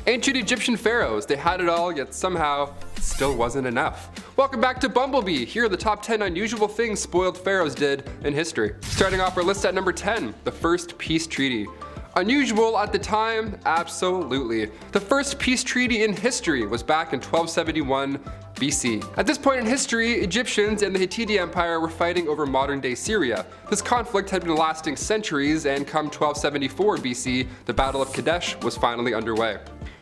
Ancient Egyptian pharaohs, they had it all, yet somehow it still wasn't enough. Welcome back to Bumblebee. Here are the top 10 unusual things spoiled pharaohs did in history. Starting off our list at number 10, the first peace treaty. Unusual at the time? Absolutely. The first peace treaty in history was back in 1271 BC. At this point in history, Egyptians and the Hittite Empire were fighting over modern-day Syria. This conflict had been lasting centuries, and come 1274 BC, the Battle of Kadesh was finally underway.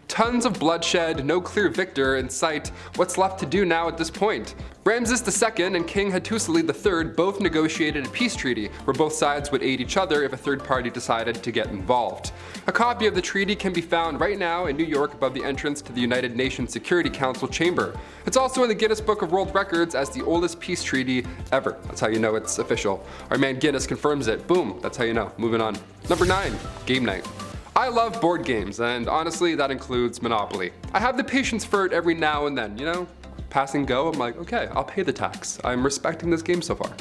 Tons of bloodshed, no clear victor in sight. What's left to do now at this point? Ramses II and King Hattusili III both negotiated a peace treaty where both sides would aid each other if a third party decided to get involved. A copy of the treaty can be found right now in New York above the entrance to the United Nations Security Council chamber. It's also in the Guinness Book of World Records as the oldest peace treaty ever. That's how you know it's official. Our man Guinness confirms it. Boom, that's how you know. Moving on. Number 9, game night. I love board games, and honestly, that includes Monopoly. I have the patience for it every now and then, you know? Pass and go, I'm like, okay, I'll pay the tax. I'm respecting this game so far.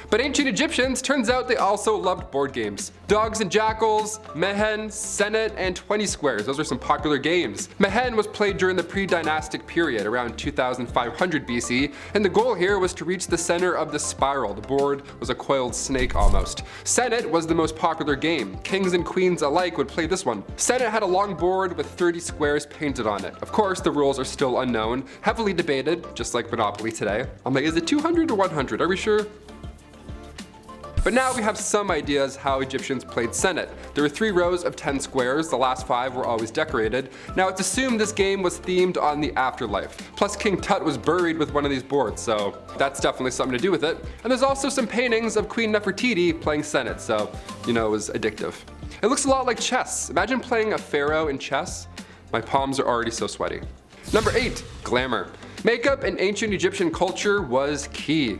But ancient Egyptians, turns out they also loved board games. Dogs and Jackals, Mehen, Senet, and 20 Squares. Those are some popular games. Mehen was played during the pre-dynastic period, around 2500 BC, and the goal here was to reach the center of the spiral. The board was a coiled snake almost. Senet was the most popular game. Kings and queens alike would play this one. Senet had a long board with 30 squares painted on it. Of course, the rules are still unknown, heavily debated, just like Monopoly today. I'm like, is it 200 or 100? Are we sure? But now we have some ideas how Egyptians played Senet. There were 3 rows of 10 squares, the last 5 were always decorated. Now it's assumed this game was themed on the afterlife. Plus King Tut was buried with one of these boards, so that's definitely something to do with it. And there's also some paintings of Queen Nefertiti playing Senet, so you know it was addictive. It looks a lot like chess. Imagine playing a pharaoh in chess. My palms are already so sweaty. Number 8, glamour. Makeup in ancient Egyptian culture was key.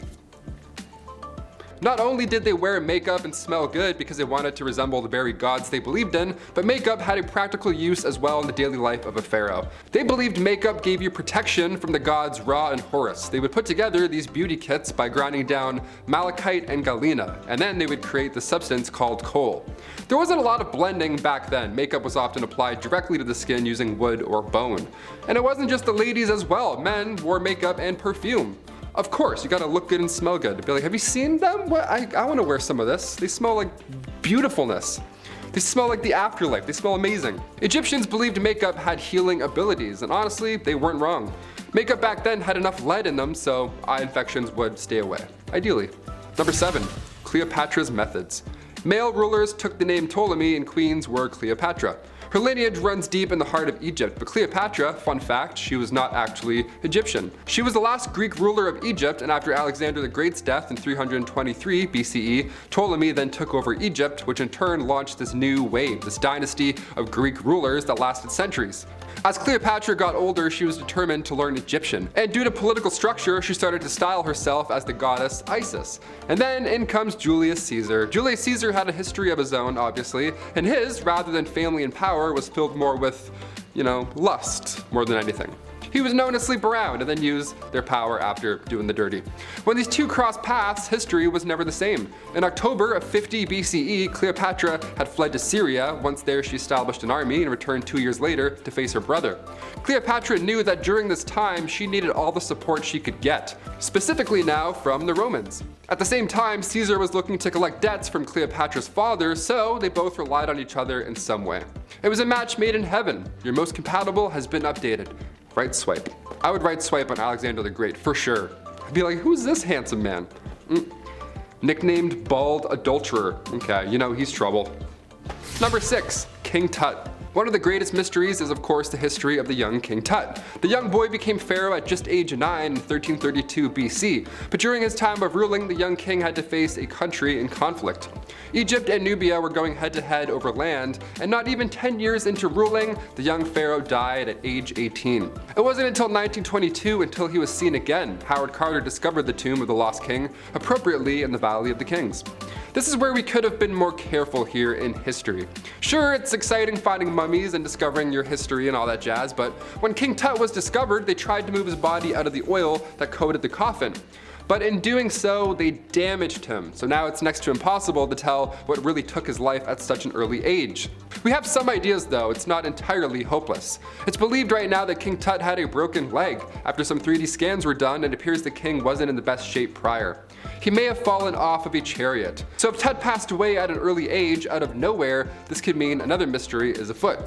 Not only did they wear makeup and smell good because they wanted to resemble the very gods they believed in, but makeup had a practical use as well in the daily life of a pharaoh. They believed makeup gave you protection from the gods Ra and Horus. They would put together these beauty kits by grinding down malachite and galena, and then they would create the substance called kohl. There wasn't a lot of blending back then. Makeup was often applied directly to the skin using wood or bone. And it wasn't just the ladies as well. Men wore makeup and perfume. Of course, you gotta look good and smell good. Be like, have you seen them? What? I wanna wear some of this. They smell like beautifulness. They smell like the afterlife. They smell amazing. Egyptians believed makeup had healing abilities, and honestly, they weren't wrong. Makeup back then had enough lead in them, so eye infections would stay away, ideally. Number 7, Cleopatra's methods. Male rulers took the name Ptolemy and queens were Cleopatra. Her lineage runs deep in the heart of Egypt, but Cleopatra, fun fact, she was not actually Egyptian. She was the last Greek ruler of Egypt, and after Alexander the Great's death in 323 BCE, Ptolemy then took over Egypt, which in turn launched this new wave, this dynasty of Greek rulers that lasted centuries. As Cleopatra got older, she was determined to learn Egyptian, and due to political structure, she started to style herself as the goddess Isis. And then in comes Julius Caesar. Julius Caesar had a history of his own, obviously, and his, rather than family and power, was filled more with, you know, lust more than anything. He was known to sleep around and then use their power after doing the dirty. When these two crossed paths, history was never the same. In October of 50 BCE, Cleopatra had fled to Syria. Once there, she established an army and returned 2 years later to face her brother. Cleopatra knew that during this time, she needed all the support she could get, specifically now from the Romans. At the same time, Caesar was looking to collect debts from Cleopatra's father, so they both relied on each other in some way. It was a match made in heaven. Your most compatible has been updated. Right swipe. I would right swipe on Alexander the Great, for sure. I'd be like, who's this handsome man? Nicknamed Bald Adulterer. Okay, you know, he's trouble. Number 6, King Tut. One of the greatest mysteries is of course the history of the young King Tut. The young boy became pharaoh at just age 9 in 1332 BC, but during his time of ruling, the young king had to face a country in conflict. Egypt and Nubia were going head to head over land, and not even 10 years into ruling, the young pharaoh died at age 18. It wasn't until 1922 until he was seen again. Howard Carter discovered the tomb of the lost king, appropriately in the Valley of the Kings. This is where we could have been more careful here in history. Sure, it's exciting finding mummies and discovering your history and all that jazz, but when King Tut was discovered, they tried to move his body out of the oil that coated the coffin. but in doing so, they damaged him. So now it's next to impossible to tell what really took his life at such an early age. We have some ideas though, it's not entirely hopeless. It's believed right now that King Tut had a broken leg. After some 3D scans were done, it appears the king wasn't in the best shape prior. He may have fallen off of a chariot. So if Tut passed away at an early age out of nowhere, this could mean another mystery is afoot.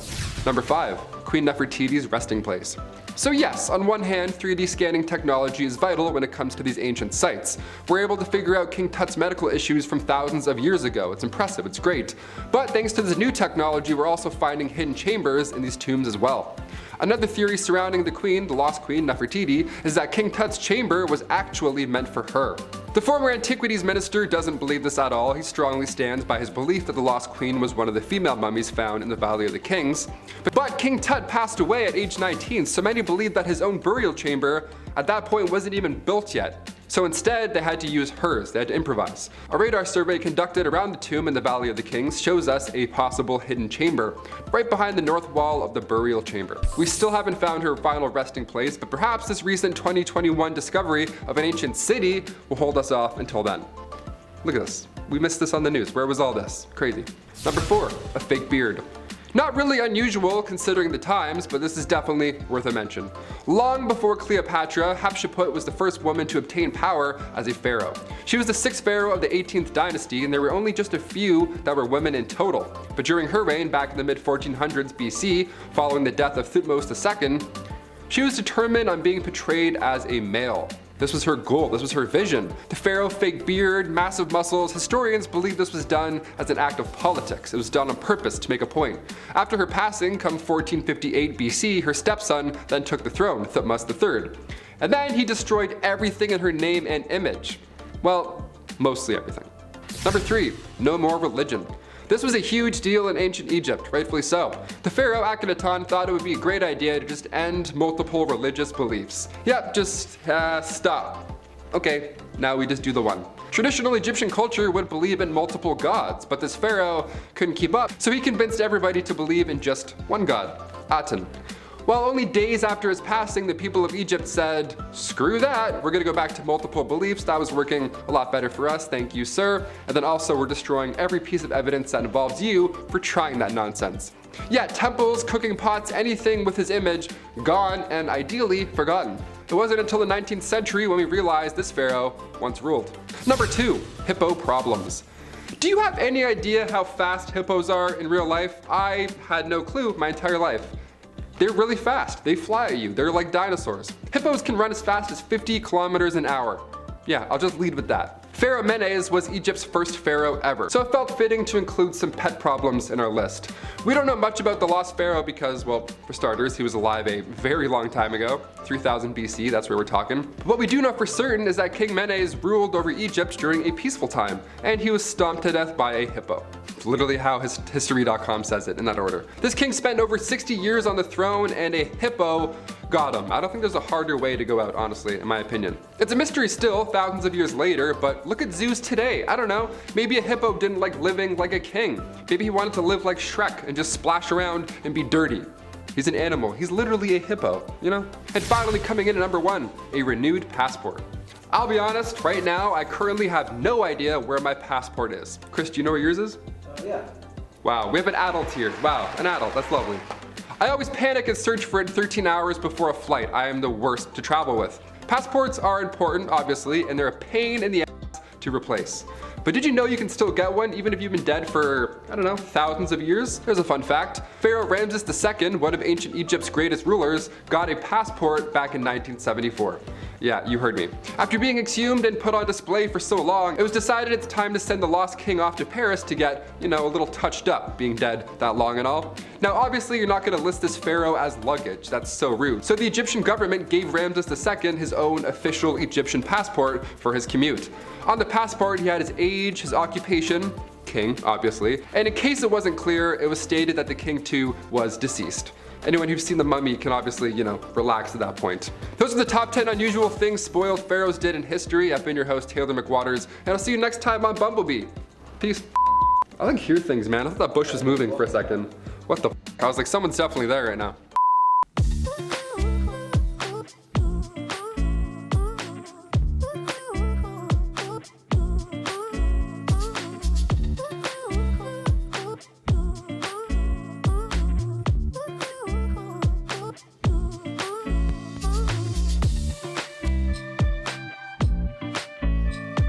Number 5. Queen Nefertiti's resting place. So yes, on one hand, 3D scanning technology is vital when it comes to these ancient sites. We're able to figure out King Tut's medical issues from thousands of years ago. It's impressive, it's great. But thanks to this new technology, we're also finding hidden chambers in these tombs as well. Another theory surrounding the queen, the lost queen Nefertiti, is that King Tut's chamber was actually meant for her. The former antiquities minister doesn't believe this at all. He strongly stands by his belief that the lost queen was one of the female mummies found in the Valley of the Kings. But King Tut passed away at age 19, so many believe that his own burial chamber at that point wasn't even built yet. So instead, they had to use hers, they had to improvise. A radar survey conducted around the tomb in the Valley of the Kings shows us a possible hidden chamber, right behind the north wall of the burial chamber. We still haven't found her final resting place, but perhaps this recent 2021 discovery of an ancient city will hold us off until then. Look at this. We missed this on the news. Where was all this? Crazy. Number 4, a fake beard. Not really unusual considering the times, but this is definitely worth a mention. Long before Cleopatra, Hatshepsut was the first woman to obtain power as a pharaoh. She was the 6th pharaoh of the 18th dynasty, and there were only just a few that were women in total. But during her reign back in the mid-1400s BC, following the death of Thutmose II, she was determined on being portrayed as a male. This was her goal, this was her vision. The pharaoh fake beard, massive muscles, historians believe this was done as an act of politics. It was done on purpose to make a point. After her passing, come 1458 BC, her stepson then took the throne, Thutmose III. And then he destroyed everything in her name and image. Well, mostly everything. Number 3, no more religion. This was a huge deal in ancient Egypt, rightfully so. The pharaoh Akhenaten thought it would be a great idea to just end multiple religious beliefs. Yep, just stop. Okay, now we just do the one. Traditional Egyptian culture would believe in multiple gods, but this pharaoh couldn't keep up, so he convinced everybody to believe in just one god, Aten. Well, only days after his passing, the people of Egypt said, screw that, we're gonna go back to multiple beliefs. That was working a lot better for us, thank you, sir. And then also we're destroying every piece of evidence that involves you for trying that nonsense. Yeah, temples, cooking pots, anything with his image, gone and ideally forgotten. It wasn't until the 19th century when we realized this pharaoh once ruled. Number 2, Hippo Problems. Do you have any idea how fast hippos are in real life? I had no clue my entire life. They're really fast. They fly at you. They're like dinosaurs. Hippos can run as fast as 50 kilometers an hour. Yeah, I'll just lead with that. Pharaoh Menes was Egypt's first pharaoh ever, so it felt fitting to include some pet problems in our list. We don't know much about the lost pharaoh because, well, for starters, he was alive a very long time ago, 3000 BC, that's where we're talking. But what we do know for certain is that King Menes ruled over Egypt during a peaceful time, and he was stomped to death by a hippo. It's literally how history.com says it in that order. This king spent over 60 years on the throne, and a hippo got him. I don't think there's a harder way to go out, honestly, in my opinion. It's a mystery still, thousands of years later, but look at zoos today. I don't know, maybe a hippo didn't like living like a king. Maybe he wanted to live like Shrek and just splash around and be dirty. He's an animal. He's literally a hippo, you know? And finally, coming in at number 1, a renewed passport. I'll be honest, right now, I currently have no idea where my passport is. Chris, do you know where yours is? Yeah. Wow, we have an adult here. Wow, an adult, that's lovely. I always panic and search for it 13 hours before a flight. I am the worst to travel with. Passports are important, obviously, and they're a pain in the ass to replace. But did you know you can still get one even if you've been dead for, I don't know, thousands of years? There's a fun fact. Pharaoh Ramses II, one of ancient Egypt's greatest rulers, got a passport back in 1974. Yeah, you heard me. After being exhumed and put on display for so long, it was decided it's time to send the lost king off to Paris to get, you know, a little touched up, being dead that long and all. Now obviously you're not gonna list this pharaoh as luggage, that's so rude. So the Egyptian government gave Ramses II his own official Egyptian passport for his commute. On the passport he had his age, his occupation, king obviously, and in case it wasn't clear, it was stated that the king too was deceased. Anyone who's seen The Mummy can obviously, you know, relax at that point. Those are the top 10 unusual things spoiled pharaohs did in history. I've been your host, Taylor McWaters, and I'll see you next time on Bumblebee. Peace. I like hear things, man. I thought that bush was moving for a second. What the f? I was like, someone's definitely there right now.